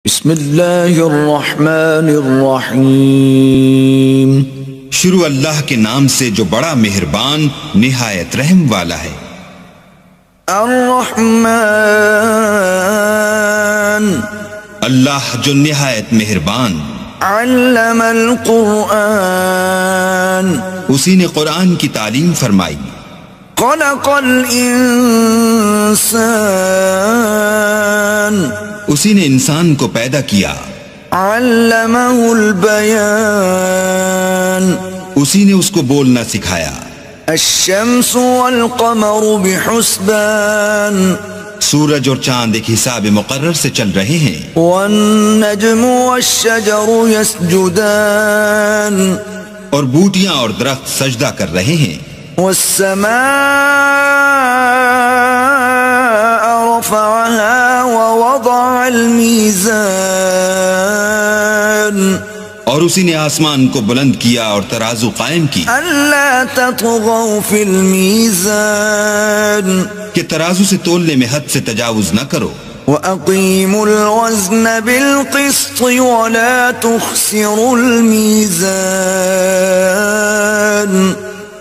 بسم اللہ الرحمن الرحیم۔ شروع اللہ کے نام سے جو بڑا مہربان نہایت رحم والا ہے۔ الرحمن، اللہ جو نہایت مہربان، علم القرآن، اسی نے قرآن کی تعلیم فرمائی۔ خلق الانسان، اسی نے انسان کو پیدا کیا۔ علمہ البیان، اسی نے اس کو بولنا سکھایا۔ الشمس والقمر بحسبان، سورج اور چاند ایک حساب مقرر سے چل رہے ہیں۔ والنجم والشجر يسجدان، اور بوٹیاں اور درخت سجدہ کر رہے ہیں۔ والسماء رفعها ووضع الميزان، اور اسی نے آسمان کو بلند کیا اور ترازو قائم کی ألا تطغوا في الميزان، کہ ترازو سے تولنے میں حد سے تجاوز نہ کرو۔ وَأَقِيمُوا الْوَزْنَ بِالْقِسْطِ وَلَا تُخْسِرُوا الْمِيزَانَ،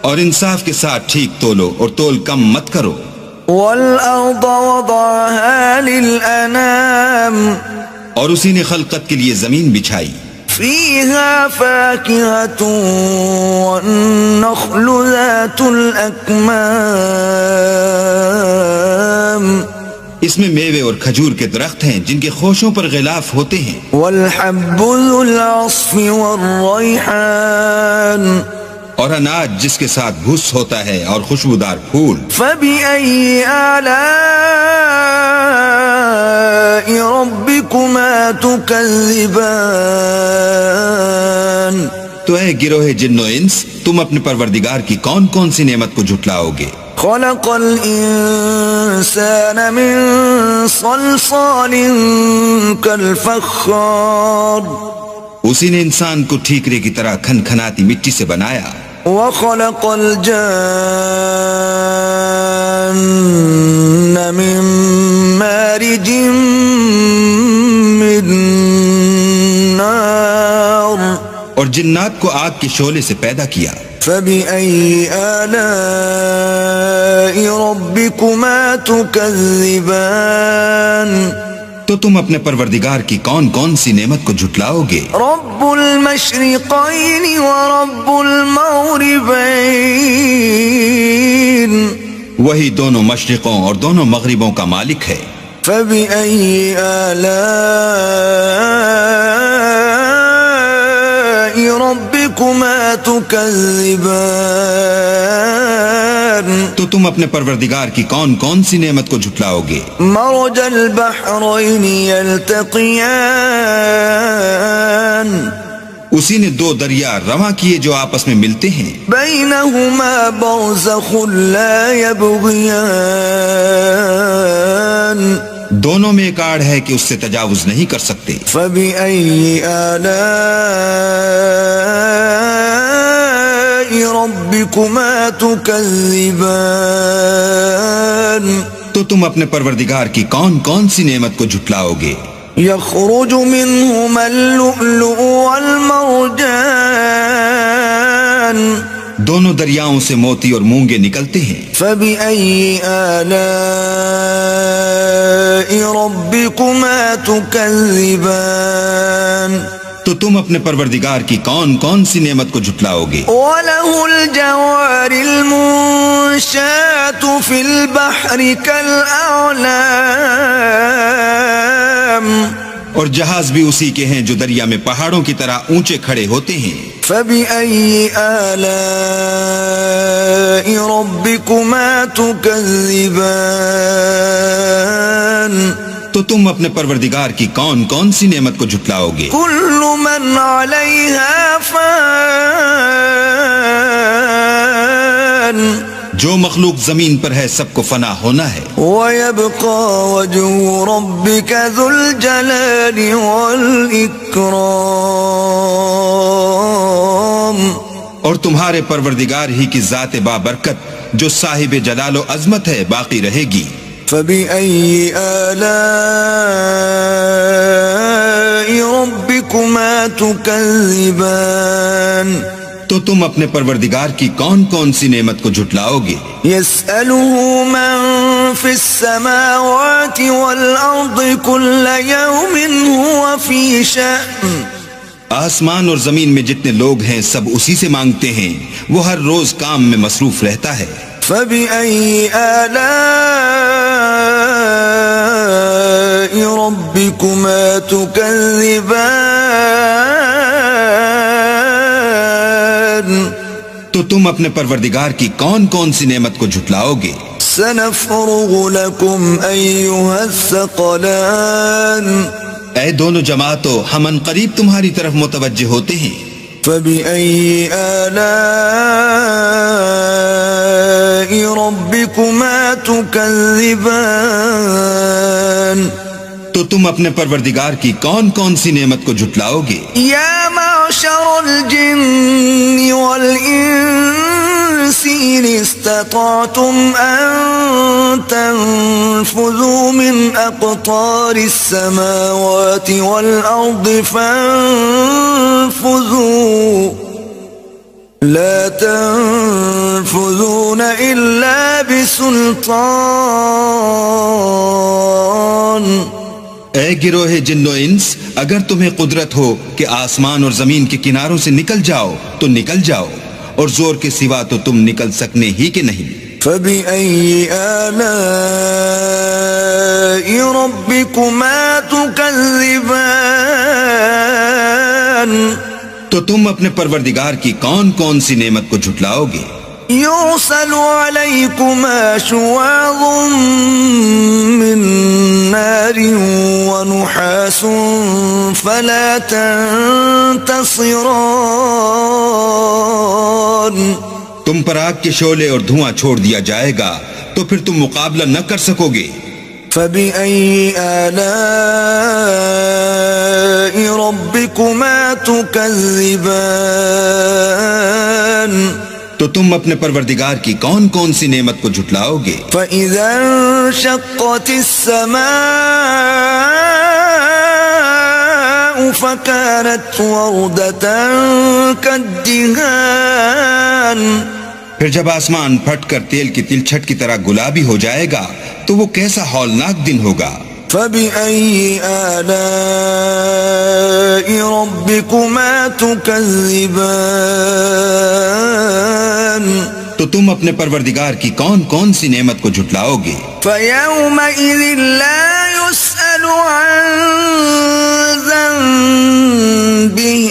اور انصاف کے ساتھ ٹھیک تولو اور تول کم مت کرو۔ وَالْأَرْضَ وَضَعَهَا لِلْأَنَامِ، اور اسی نے خلقت کے لیے زمین بچھائی۔ فِيهَا فَاكِهَةٌ وَالنَّخْلُ ذَاتُ الْأَكْمَامِ، اس میں میوے اور کھجور کے درخت ہیں جن کے خوشوں پر غلاف ہوتے ہیں۔ وَالْحَبُّ ذُو الْعَصْفِ وَالرَّيْحَانِ، اور اناج جس کے ساتھ بھس ہوتا ہے اور خوشبودار پھول۔ فَبِأَيِّ آلَاءِ رَبِّكُمَا تُكَذِّبَانِ، تو اے گروہ جن و انس، تم اپنے پروردگار کی کون کون سی نعمت کو جھٹلاؤ گے؟ خَلَقَ الْإِنسَانَ مِنْ صَلْصَالٍ كَالْفَخَّارِ، اسی نے انسان کو ٹھیکرے کی طرح کھن کھناتی مٹی سے بنایا۔ وَخَلَقَ الْجَانَّ مِن مَارِجٍ مِّن نَّارٍ، اور جنات کو آگ کے شعلے سے پیدا کیا۔ فَبِأَيِّ آلَاءِ رَبِّكُمَا تُكَذِّبَانِ، تو تم اپنے پروردگار کی کون کون سی نعمت کو جھٹلاؤ گے؟ رَبُّ الْمَشْرِقَيْنِ وَرَبُّ الْمَغْرِبَيْنِ، وہی دونوں مشرقوں اور دونوں مغربوں کا مالک ہے۔ فَبِأَيِّ آلَاءِ رَبِّكُمَا تُكَذِّبَانِ، تو تم اپنے پروردگار کی کون کون سی نعمت کو جھٹلاؤ گے؟ مرج البحرين يلتقيان، اسی نے دو دریا رواں کیے جو آپس میں ملتے ہیں۔ بينهما برزخ لا يبغيان، دونوں میں ایک آڑ ہے کہ اس سے تجاوز نہیں کر سکتے۔ فبأي آلاء ربكما تكذبان، تو تم اپنے پروردگار کی کون کون سی نعمت کو جھٹلاؤ گے؟ يخرج منهما اللؤلؤ والمرجان، دونوں دریاؤں سے موتی اور مونگے نکلتے ہیں۔ فبأي آلاء ربكما تكذبان، تو تم اپنے پروردگار کی کون کون سی نعمت کو جھٹلاؤ گے؟ وله الجوار المنشآت في البحر كالأعلام، اور جہاز بھی اسی کے ہیں جو دریا میں پہاڑوں کی طرح اونچے کھڑے ہوتے ہیں۔ فبأي آلاء ربكما تكذبان، تو تم اپنے پروردگار کی کون کون سی نعمت کو جھٹلاؤ گے؟ كل من عليها فان، جو مخلوق زمین پر ہے سب کو فنا ہونا ہے۔ ويبقى وجه ربك ذو الجلال والإكرام، اور تمہارے پروردگار ہی کی ذات بابرکت جو صاحب جلال و عظمت ہے باقی رہے گی۔ فبأي آلاء ربكما تكذبان تو تم اپنے پروردگار کی کون کون سی نعمت کو جھٹلاؤ گے؟ يسأله من في السماوات والأرض كل يوم هو في شأن آسمان اور زمین میں جتنے لوگ ہیں سب اسی سے مانگتے ہیں، وہ ہر روز کام میں مصروف رہتا ہے۔ فبأي آلاء ربكما تكذبان تو تم اپنے پروردگار کی کون کون سی نعمت کو جھٹلاؤ گے؟ سنفرغ لكم أيها الثقلان اے دونوں جماعتوں، ہم ان قریب تمہاری طرف متوجہ ہوتے ہیں۔ فبأي آلاء ربكما تكذبان تو تم اپنے پروردگار کی کون کون سی نعمت کو جھٹلاؤ گے؟ يا معشر الجن والإنس إن استطعتم أن تنفذوا من أقطار السماوات والأرض فانفذوا لا تنفذون إلا بسلطان اے گروہ جن و انس، اگر تمہیں قدرت ہو کہ آسمان اور زمین کے کناروں سے نکل جاؤ تو نکل جاؤ، اور زور کے سوا تو تم نکل سکنے ہی کہ نہیں۔ فبأي آلاء ربكما تكذبان تو تم اپنے پروردگار کی کون کون سی نعمت کو جھٹلاؤ گے؟ يرسل عليكما شواظ من نار ونحاس فلا تنتصران تم پر آگ کے شعلے اور دھواں چھوڑ دیا جائے گا تو پھر تم مقابلہ نہ کر سکو گے۔ فبأي آلاء ربكما تكذبان تو تم اپنے پروردگار کی کون کون سی نعمت کو جھٹلاؤ گے؟ فإذا انشقت السماء فكانت وردة كالدهان پھر جب آسمان پھٹ کر تیل کی تلچھٹ کی طرح گلابی ہو جائے گا تو وہ کیسا ہولناک دن ہوگا۔ فبأي آلاء ربكما تكذبان تو تم اپنے پروردگار کی کون کون سی نعمت کو جھٹلاؤ گے؟ فيومئذ لا يسأل عن ذنبه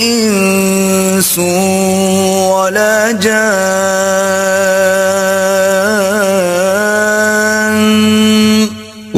إنس ولا جان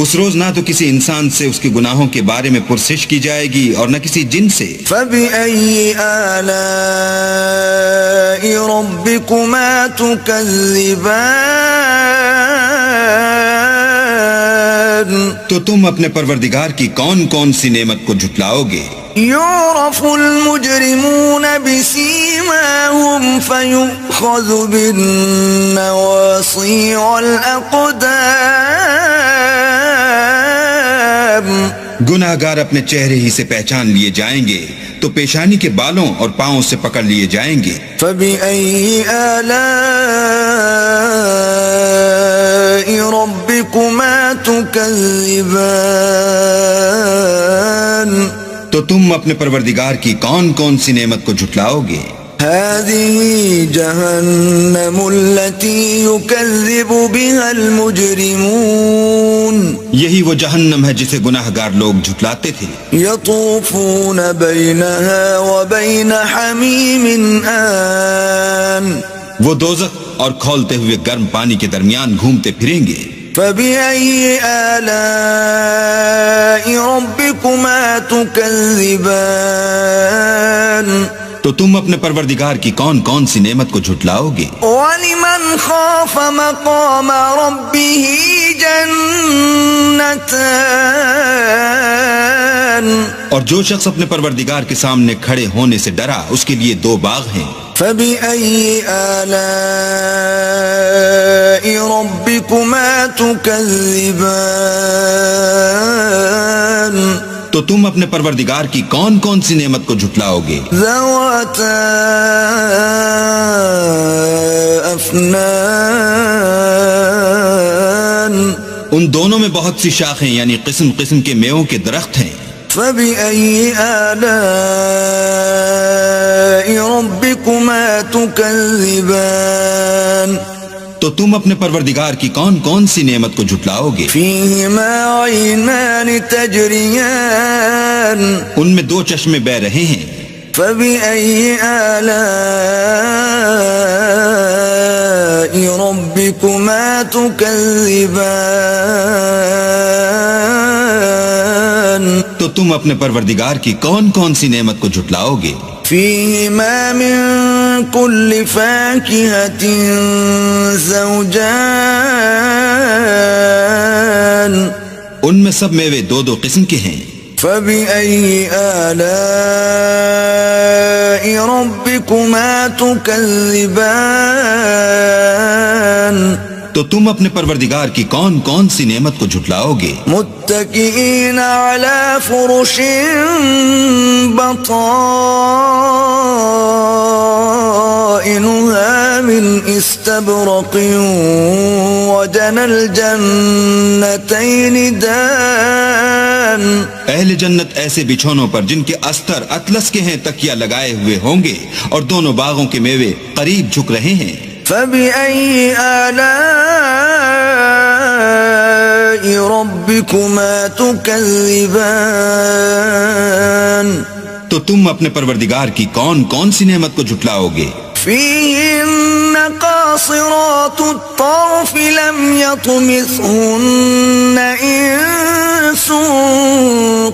اس روز نہ تو کسی انسان سے اس کے گناہوں کے بارے میں پرسش کی جائے گی اور نہ کسی جن سے۔ فبأي آلاء ربكما تكذبان تو تم اپنے پروردگار کی کون کون سی نعمت کو جھٹلاؤ گے؟ يعرف المجرمون بسيماهم فيؤخذ بالنواصي والأقدام گناہ گار اپنے چہرے ہی سے پہچان لیے جائیں گے تو پیشانی کے بالوں اور پاؤں سے پکڑ لیے جائیں گے۔ فبأي آلاء ربكما تكذبان تو تم اپنے پروردگار کی کون کون سی نعمت کو جھٹلاؤ گے؟ هذه جهنم التي يكذب بها المجرمون یہی وہ جہنم ہے جسے گناہ گار لوگ جھٹلاتے تھے۔ يطوفون بينها وبين حميم آن وہ دوزخ اور کھولتے ہوئے گرم پانی کے درمیان گھومتے پھریں گے۔ فبأي آلاء ربكما تكذبان تو تم اپنے پروردگار کی کون کون سی نعمت کو جھٹلاؤ گے؟ وَلِمَنْ خَافَ مَقَامَ رَبِّهِ جَنَّتَانِ اور جو شخص اپنے پروردگار کے سامنے کھڑے ہونے سے ڈرا اس کے لیے دو باغ ہیں۔ فَبِأَيِّ آلَاءِ رَبِّكُمَا تُكَذِّبَانِ تو تم اپنے پروردگار کی کون کون سی نعمت کو جھٹلاؤ گے؟ ذواتا افنان ان دونوں میں بہت سی شاخیں یعنی قسم قسم کے میووں کے درخت ہیں. فبأي آلاء ربكما تكذبان تو تم اپنے پروردگار کی کون کون سی نعمت کو جھٹلاؤ گے؟ فيهما عينان تجريان ان میں دو چشمے بہ رہے ہیں. فبأي آلاء ربكما تكذبان تو تم اپنے پروردگار کی کون کون سی نعمت کو جھٹلاؤ گے؟ فيهما من كل فاكهة زوجان ان میں سب میوے دو دو قسم کے ہیں. فبأي آلاء ربكما تكذبان تو تم اپنے پروردگار کی کون کون سی نعمت کو جھٹلاؤ گے؟ متكئين على فرش بطائنها من استبرق وجنى الجنتين دان اہل جنت ایسے بچھونوں پر جن کے استر اطلس کے ہیں تکیہ لگائے ہوئے ہوں گے اور دونوں باغوں کے میوے قریب جھک رہے ہیں. فبأي آلاء ربكما تكذبان تو تم اپنے پروردگار کی کون کون سی نعمت کو جھٹلاؤ گے؟ فيهن قاصرات الطرف لم يطمثهن إنس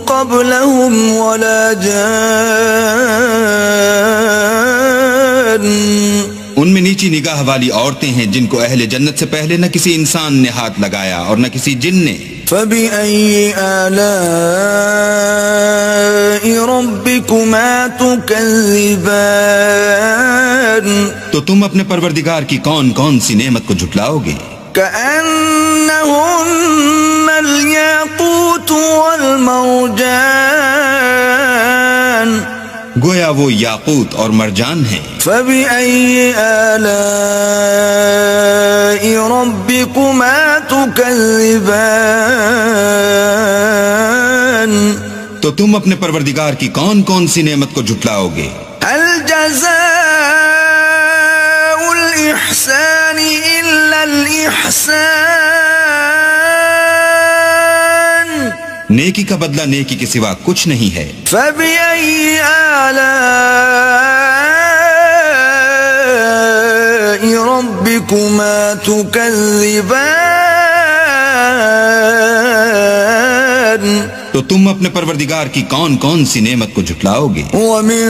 قبلهم ولا جان ان میں نیچی نگاہ والی عورتیں ہیں جن کو اہل جنت سے پہلے نہ کسی انسان نے ہاتھ لگایا اور نہ کسی جن نے. فبأي آلاء ربكما تكذبان تو تم اپنے پروردگار کی کون کون سی نعمت کو جھٹلاؤ گے؟ كأنهن الياقوت والمرجان گویا وہ یاقوت اور مرجان ہیں. فبأي آلاء ربكما تكذبان تو تم اپنے پروردگار کی کون کون سی نعمت کو جھٹلاؤ گے؟ هل جزاء الإحسان إلا الإحسان نیکی کا بدلہ نیکی کے سوا کچھ نہیں ہے. فبأي آلاء ربكما تكذبان تو تم اپنے پروردگار کی کون کون سی نعمت کو جھٹلاؤ گے؟ ومن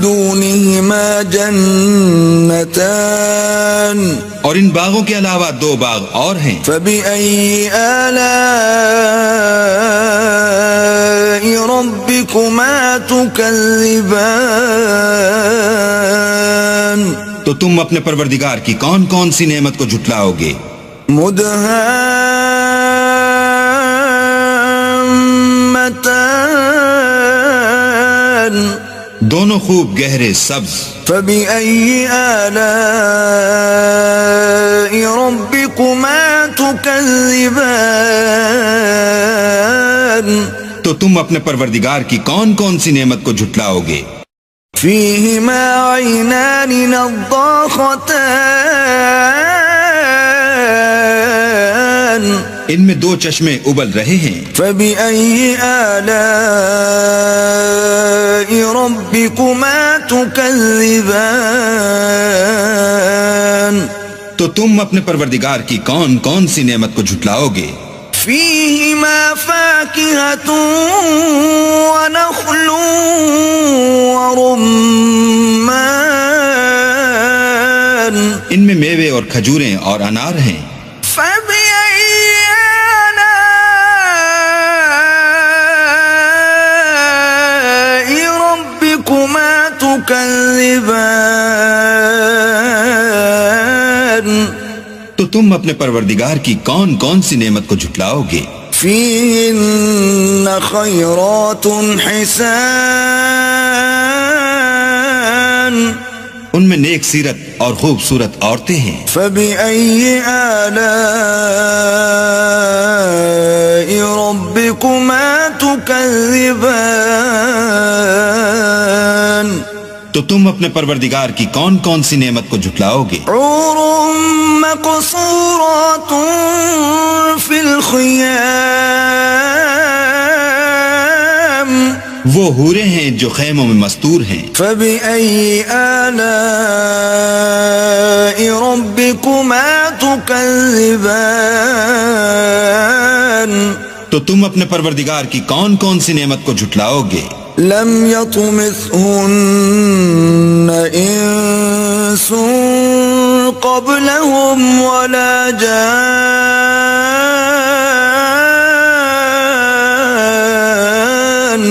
دونهما جنتان اور ان باغوں کے علاوہ دو باغ اور ہیں. فبأي آلاء ربكما تكذبان تو تم اپنے پروردگار کی کون کون سی نعمت کو جھٹلاؤ گے؟ مدهامتان دونوں خوب گہرے سبز. فبأي آلاء ربكما تكذبان تو تم اپنے پروردگار کی کون کون سی نعمت کو جھٹلاؤ گے؟ فيهما عينان نضاختان ان میں دو چشمے ابل رہے ہیں. فبأي آلاء ربكما تكذبان تو تم اپنے پروردگار کی کون کون سی نعمت کو جھٹلاؤ گے؟ فيهما فاكهة ونخل ورمان ان میں میوے اور کھجوریں اور انار ہیں. فبأي آلاء ربكما تكذبان تو تم اپنے پروردگار کی کون کون سی نعمت کو جھٹلاؤ گے؟ فيهن خيرات حسان ان میں نیک سیرت اور خوبصورت عورتیں ہیں. فبأي آلاء ربكما تكذبان تو تم اپنے پروردگار کی کون کون سی نعمت کو جھٹلاؤ گے؟ حور مقصورات في الخيام وہ حوریں ہیں جو خیموں میں مستور ہیں. فبأي آلاء ربكما تكذبان تو تم اپنے پروردگار کی کون کون سی نعمت کو جھٹلاؤ گے؟ لم يطمثهن انس قبلهم ولا جان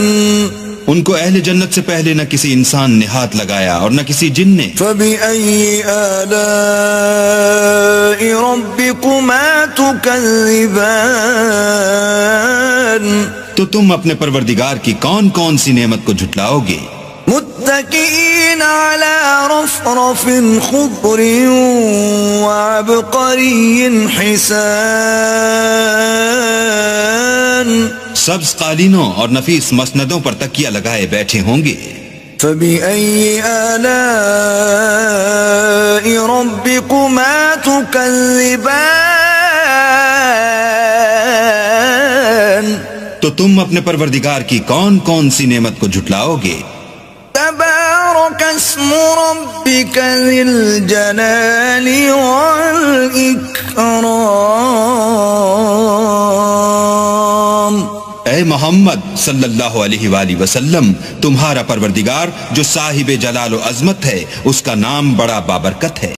ان کو اہل جنت سے پہلے نہ کسی انسان نے ہاتھ لگایا اور نہ کسی جن نے. فبأي آلاء ربكما تكذبان تو تم اپنے پروردگار کی کون کون سی نعمت کو جھٹلاؤ گے؟ متكئين على رفرف خضر وعبقري حسان سبز قالینوں اور نفیس مسندوں پر تکیہ لگائے بیٹھے ہوں گے. فبأي آلاء ربكما تكذبان تو تم اپنے پروردگار کی کون کون سی نعمت کو جھٹلاؤ گے؟ تبارك اسم ربك ذي الجلال والإكرام اے محمد صلی اللہ علیہ وآلہ وسلم، تمہارا پروردگار جو صاحب جلال و عظمت ہے، اس کا نام بڑا بابرکت ہے.